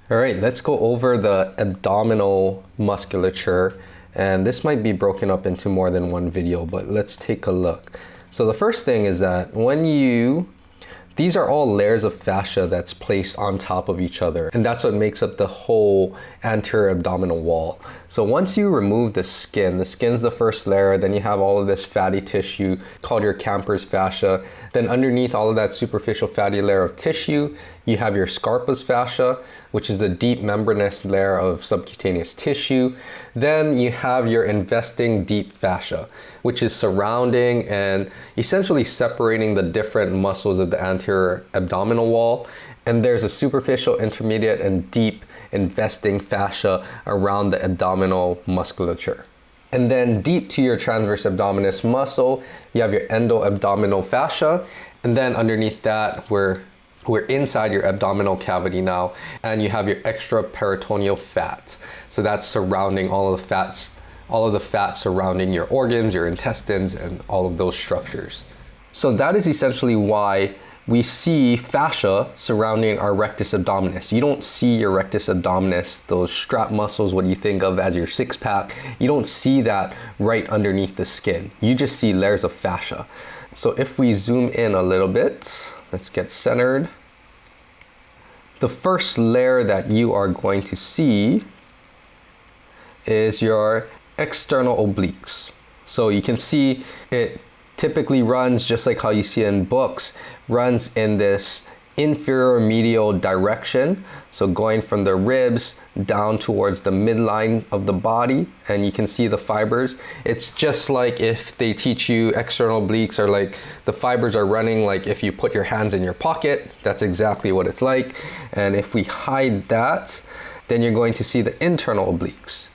All right, let's go over the abdominal musculature. And this might be broken up into more than one video, but let's take a look. So the first thing is that these are all layers of fascia that's placed on top of each other, and that's what makes up the whole anterior abdominal wall. So once you remove the skin's the first layer, then you have all of this fatty tissue called your Camper's fascia. Then underneath all of that superficial fatty layer of tissue, you have your Scarpa's fascia, which is the deep membranous layer of subcutaneous tissue. Then you have your investing deep fascia, which is surrounding and essentially separating the different muscles of the anterior abdominal wall. And there's a superficial, intermediate, and deep investing fascia around the abdominal musculature. And then deep to your transverse abdominis muscle, you have your endo-abdominal fascia. And then underneath that, we're inside your abdominal cavity now, and you have your extraperitoneal fat. So that's surrounding all of the fats surrounding your organs, your intestines, and all of those structures. So that is essentially why we see fascia surrounding our rectus abdominis. You don't see your rectus abdominis, those strap muscles, what you think of as your six pack. You don't see that right underneath the skin. You just see layers of fascia. So if we zoom in a little bit, let's get centered. The first layer that you are going to see is your external obliques. So you can see it typically runs just like how you see in books, runs in this inferior medial direction. So going from the ribs down towards the midline of the body, and you can see the fibers. It's just like if they teach you external obliques, or like the fibers are running like if you put your hands in your pocket. That's exactly what it's like. And if we hide that, then you're going to see the internal obliques,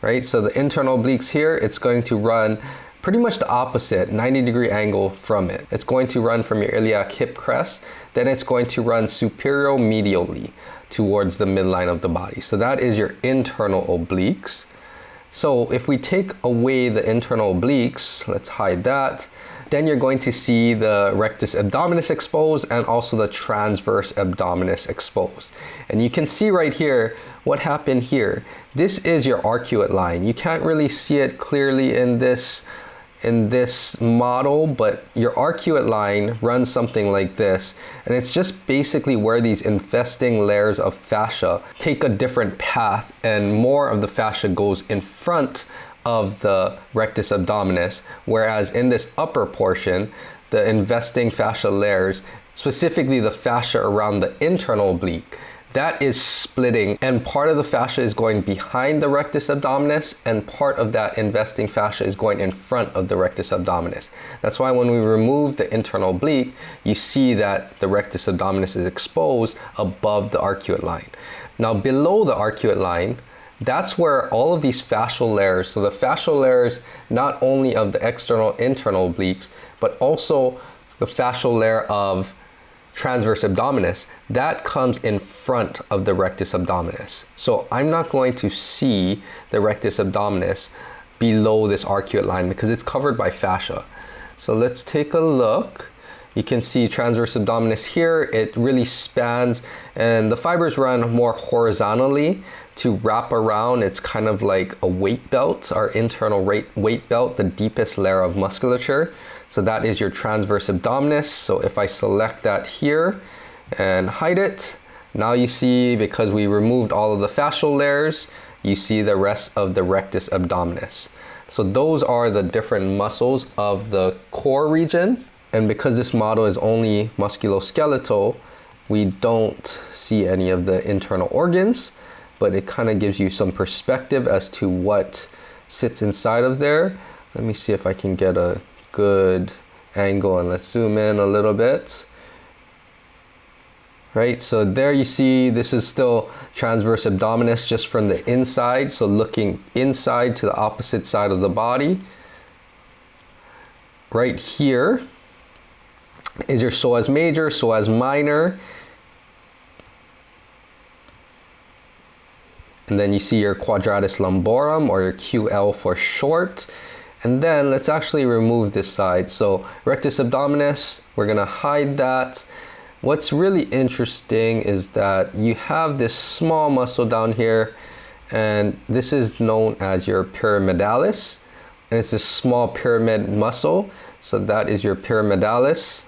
right? So the internal obliques here, it's going to run pretty much the opposite, 90-degree angle from it. It's going to run from your iliac hip crest, then it's going to run superior medially towards the midline of the body. So that is your internal obliques. So if we take away the internal obliques, let's hide that, then you're going to see the rectus abdominis exposed and also the transverse abdominis exposed. And you can see right here what happened here. This is your arcuate line. You can't really see it clearly in this model, but your arcuate line runs something like this, and it's just basically where these infesting layers of fascia take a different path, and more of the fascia goes in front of the rectus abdominis, whereas in this upper portion, the investing fascia layers, specifically the fascia around the internal oblique, that is splitting, and part of the fascia is going behind the rectus abdominis, and part of that investing fascia is going in front of the rectus abdominis. That's why when we remove the internal oblique, you see that the rectus abdominis is exposed above the arcuate line. Now below the arcuate line, that's where all of these fascial layers, so the fascial layers not only of the external internal obliques, but also the fascial layer of transverse abdominis, that comes in front of the rectus abdominis. So I'm not going to see the rectus abdominis below this arcuate line because it's covered by fascia. So let's take a look. You can see transverse abdominis here, it really spans, and the fibers run more horizontally to wrap around. It's kind of like a weight belt, our internal weight belt, the deepest layer of musculature. So that is your transverse abdominis. So if I select that here and hide it, now you see, because we removed all of the fascial layers, you see the rest of the rectus abdominis. So those are the different muscles of the core region. And because this model is only musculoskeletal, we don't see any of the internal organs, but it kind of gives you some perspective as to what sits inside of there. Let me see if I can get a good angle, and let's zoom in a little bit. Right, so there you see this is still transverse abdominis just from the inside, so looking inside to the opposite side of the body. Right here is your psoas major, psoas minor, and then you see your quadratus lumborum, or your QL for short. And then let's actually remove this side. So rectus abdominis, we're gonna hide that. what's really interesting is that you have this small muscle down here, and this is known as your pyramidalis, and it's a small pyramid muscle. So that is your pyramidalis.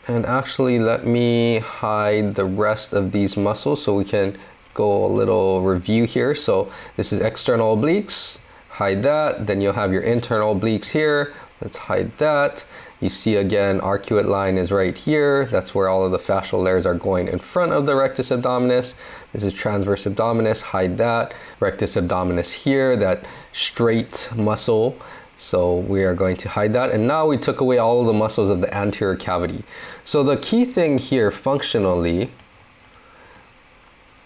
And actually, let me hide the rest of these muscles so we can go a little review here. So this is external obliques, hide that. Then you'll have your internal obliques here. Let's hide that. You see again, arcuate line is right here. That's where all of the fascial layers are going in front of the rectus abdominis. This is transverse abdominis, hide that. Rectus abdominis here, that straight muscle. So we are going to hide that. And now we took away all of the muscles of the anterior cavity. So the key thing here functionally,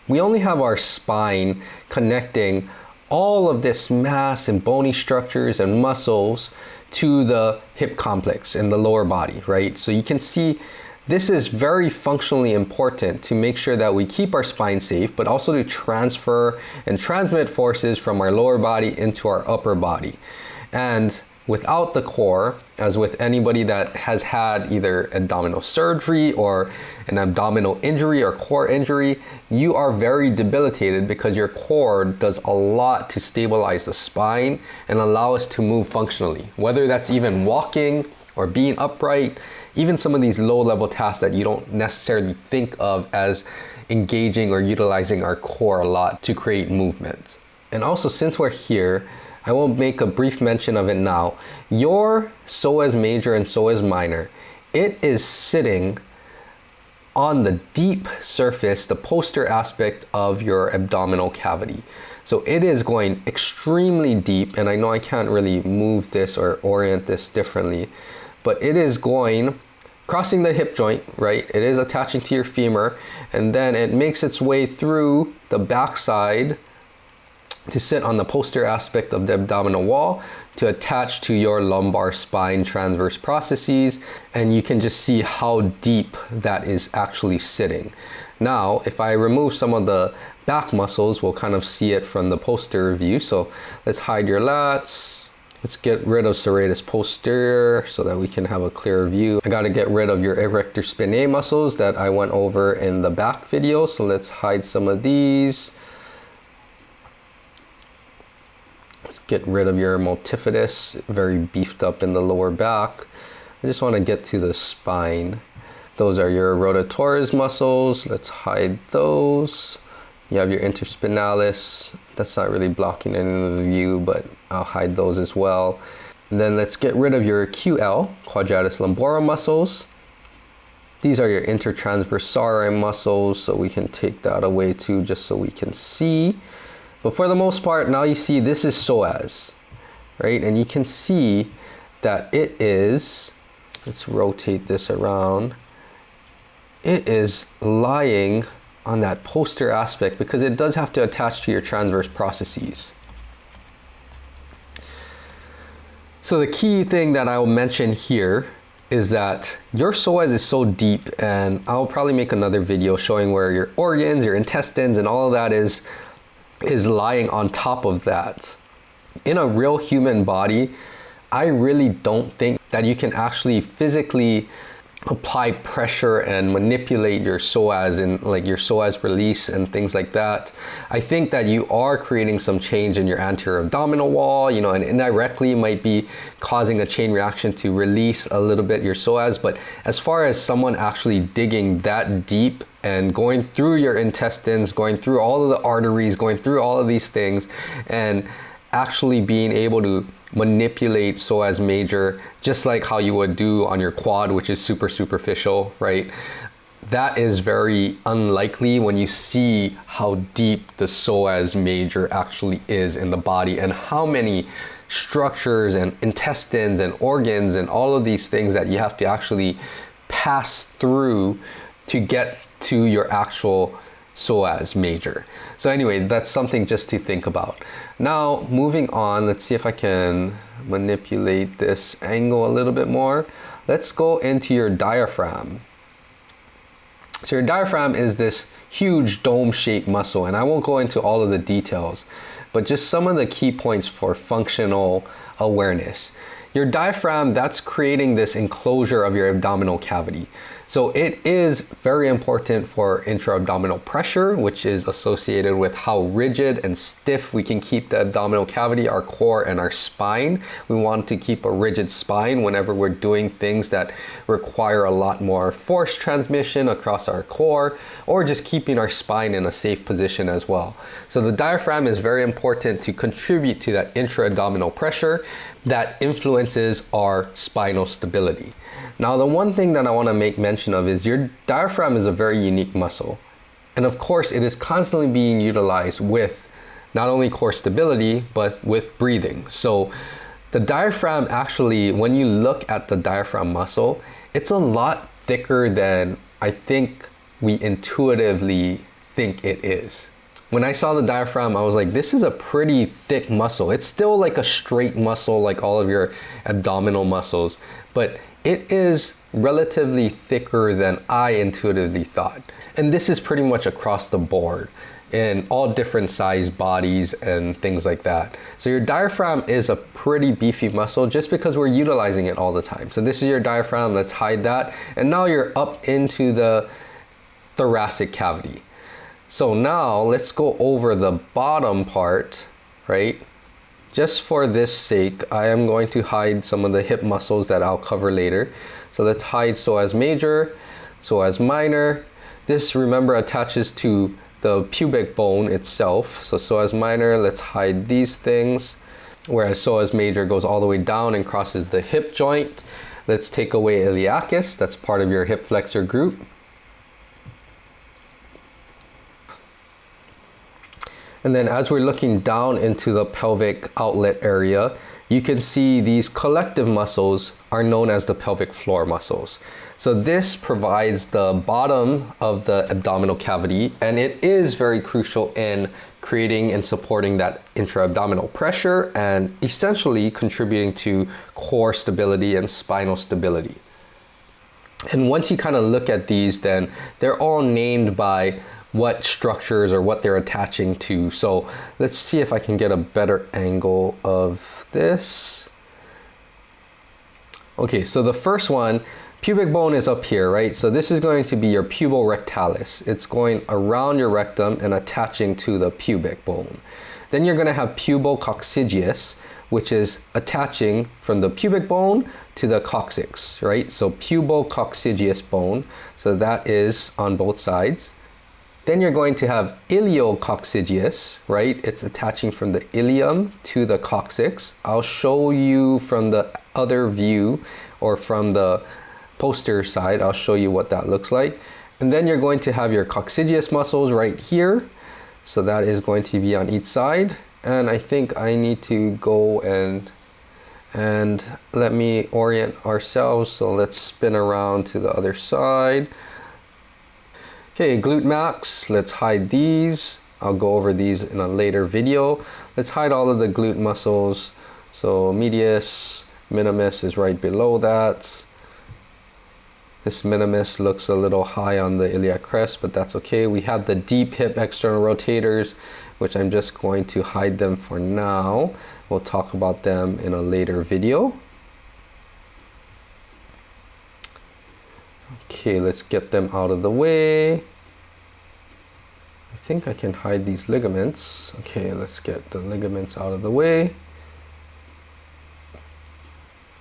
we only have our spine connecting all of this mass and bony structures and muscles to the hip complex in the lower body, right? So you can see this is very functionally important to make sure that we keep our spine safe, but also to transfer and transmit forces from our lower body into our upper body. And without the core, as with anybody that has had either abdominal surgery or an abdominal injury or core injury, you are very debilitated because your core does a lot to stabilize the spine and allow us to move functionally, whether that's even walking or being upright, even some of these low-level tasks that you don't necessarily think of as engaging or utilizing our core a lot to create movement. And also, since we're here, I will make a brief mention of it now. Your psoas major and psoas minor, it is sitting on the deep surface, the posterior aspect of your abdominal cavity. So it is going extremely deep, and I know I can't really move this or orient this differently, but it is going, crossing the hip joint, right? It is attaching to your femur, and then it makes its way through the backside to sit on the posterior aspect of the abdominal wall to attach to your lumbar spine transverse processes, and you can just see how deep that is actually sitting. Now, if I remove some of the back muscles, we'll kind of see it from the posterior view. So let's hide your lats. Let's get rid of serratus posterior so that we can have a clearer view. I got to get rid of your erector spinae muscles that I went over in the back video. So let's hide some of these. Let's get rid of your multifidus, very beefed up in the lower back. I just want to get to the spine. Those are your rotatoris muscles. Let's hide those. You have your interspinalis. That's not really blocking any of the view, but I'll hide those as well. And then let's get rid of your QL, quadratus lumborum muscles. These are your intertransversari muscles, so we can take that away too, just so we can see. But for the most part, now you see this is psoas, right? And you can see that it is, let's rotate this around, it is lying on that posterior aspect because it does have to attach to your transverse processes. So the key thing that I will mention here is that your psoas is so deep, and I'll probably make another video showing where your organs, your intestines, and all of that is lying on top of that. In a real human body, I really don't think that you can actually physically apply pressure and manipulate your psoas and like your psoas release and things like that. I think that you are creating some change in your anterior abdominal wall, you know, and indirectly might be causing a chain reaction to release a little bit your psoas. But as far as someone actually digging that deep and going through your intestines, going through all of the arteries, going through all of these things, and actually being able to manipulate psoas major, just like how you would do on your quad, which is super superficial, right? That is very unlikely when you see how deep the psoas major actually is in the body, and how many structures and intestines and organs and all of these things that you have to actually pass through to get to your actual psoas major. So anyway, that's something just to think about. Now, moving on, let's see if I can manipulate this angle a little bit more. Let's go into your diaphragm. So your diaphragm is this huge dome-shaped muscle, and I won't go into all of the details, but just some of the key points for functional awareness. Your diaphragm, that's creating this enclosure of your abdominal cavity. So it is very important for intra-abdominal pressure, which is associated with how rigid and stiff we can keep the abdominal cavity, our core, and our spine. We want to keep a rigid spine whenever we're doing things that require a lot more force transmission across our core, or just keeping our spine in a safe position as well. So the diaphragm is very important to contribute to that intra-abdominal pressure that influences our spinal stability. Now, the one thing that I want to make mention of is your diaphragm is a very unique muscle. And of course, it is constantly being utilized with not only core stability, but with breathing. So the diaphragm actually, when you look at the diaphragm muscle, it's a lot thicker than I think we intuitively think it is. When I saw the diaphragm, I was like, this is a pretty thick muscle. It's still like a straight muscle like all of your abdominal muscles, but it is relatively thicker than I intuitively thought. And this is pretty much across the board in all different size bodies and things like that. So your diaphragm is a pretty beefy muscle just because we're utilizing it all the time. So this is your diaphragm, let's hide that. And now you're up into the thoracic cavity. So now let's go over the bottom part, right? Just for this sake, I am going to hide some of the hip muscles that I'll cover later. So let's hide psoas major, psoas minor. This, remember, attaches to the pubic bone itself. So psoas minor, let's hide these things. Whereas psoas major goes all the way down and crosses the hip joint. Let's take away iliacus, that's part of your hip flexor group. And then as we're looking down into the pelvic outlet area, you can see these collective muscles are known as the pelvic floor muscles. So this provides the bottom of the abdominal cavity, and it is very crucial in creating and supporting that intra-abdominal pressure and essentially contributing to core stability and spinal stability. And once you kind of look at these, then they're all named by what structures or what they're attaching to. So let's see if I can get a better angle of this. Okay, so the first one, pubic bone is up here, right? So this is going to be your puborectalis. It's going around your rectum and attaching to the pubic bone. Then you're gonna have pubococcygeus, which is attaching from the pubic bone to the coccyx, right? So pubococcygeus bone, so that is on both sides. Then you're going to have iliococcygeus, right? It's attaching from the ilium to the coccyx. I'll show you from the other view or from the posterior side, I'll show you what that looks like. And then you're going to have your coccygeus muscles right here. So that is going to be on each side. And I think I need to go and let me orient ourselves. So let's spin around to the other side. Okay, glute max, let's hide these. I'll go over these in a later video. Let's hide all of the glute muscles. So medius, minimus is right below that. This minimus looks a little high on the iliac crest, but that's okay. We have the deep hip external rotators, which I'm just going to hide them for now. We'll talk about them in a later video. Okay, let's get them out of the way. I think I can hide these ligaments. Okay, let's get the ligaments out of the way.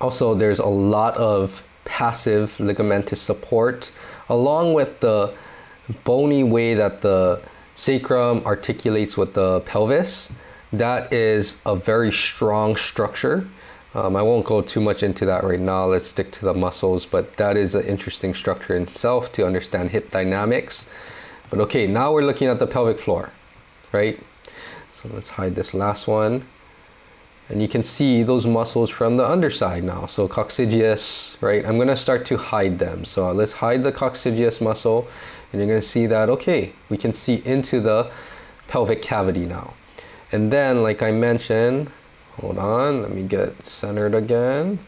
Also, there's a lot of passive ligamentous support, along with the bony way that the sacrum articulates with the pelvis. That is a very strong structure. I won't go too much into that right now. Let's stick to the muscles, but that is an interesting structure in itself to understand hip dynamics. But okay, now we're looking at the pelvic floor, right? So let's hide this last one. And you can see those muscles from the underside now. So coccygeus, right? I'm gonna start to hide them. So let's hide the coccygeus muscle, and you're gonna see that, okay, we can see into the pelvic cavity now. And then, like I mentioned, hold on, let me get centered again.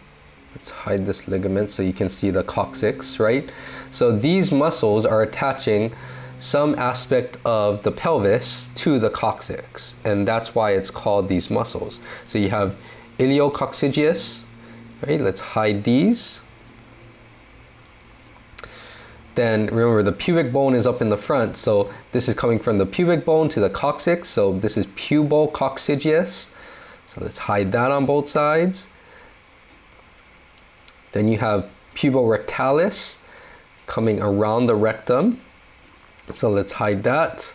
Let's hide this ligament so you can see the coccyx, right? So these muscles are attaching some aspect of the pelvis to the coccyx, and that's why it's called these muscles. So you have iliococcygeus, right? Let's hide these. Then remember, the pubic bone is up in the front, so this is coming from the pubic bone to the coccyx, so this is pubococcygeus. So let's hide that on both sides. Then you have puborectalis coming around the rectum, so let's hide that.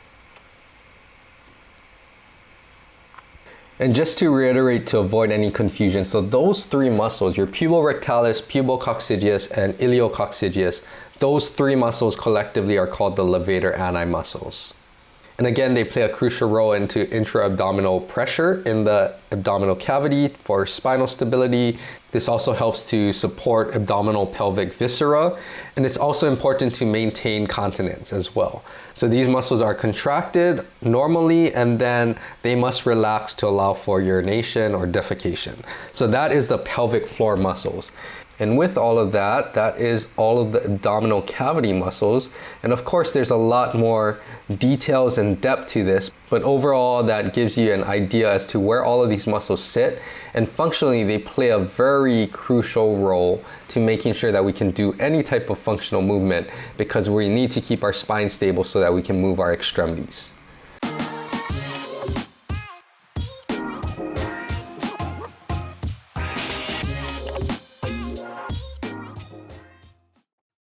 And just to reiterate to avoid any confusion, so those three muscles, your puborectalis, pubococcygeus, and iliococcygeus, those three muscles collectively are called the levator ani muscles. And again, they play a crucial role into intra-abdominal pressure in the abdominal cavity for spinal stability. This also helps to support abdominal pelvic viscera, and it's also important to maintain continence as well. So these muscles are contracted normally, and then they must relax to allow for urination or defecation. So that is the pelvic floor muscles. And with all of that, that is all of the abdominal cavity muscles. And of course, there's a lot more details and depth to this, but overall that gives you an idea as to where all of these muscles sit. And functionally, they play a very crucial role to making sure that we can do any type of functional movement, because we need to keep our spine stable so that we can move our extremities.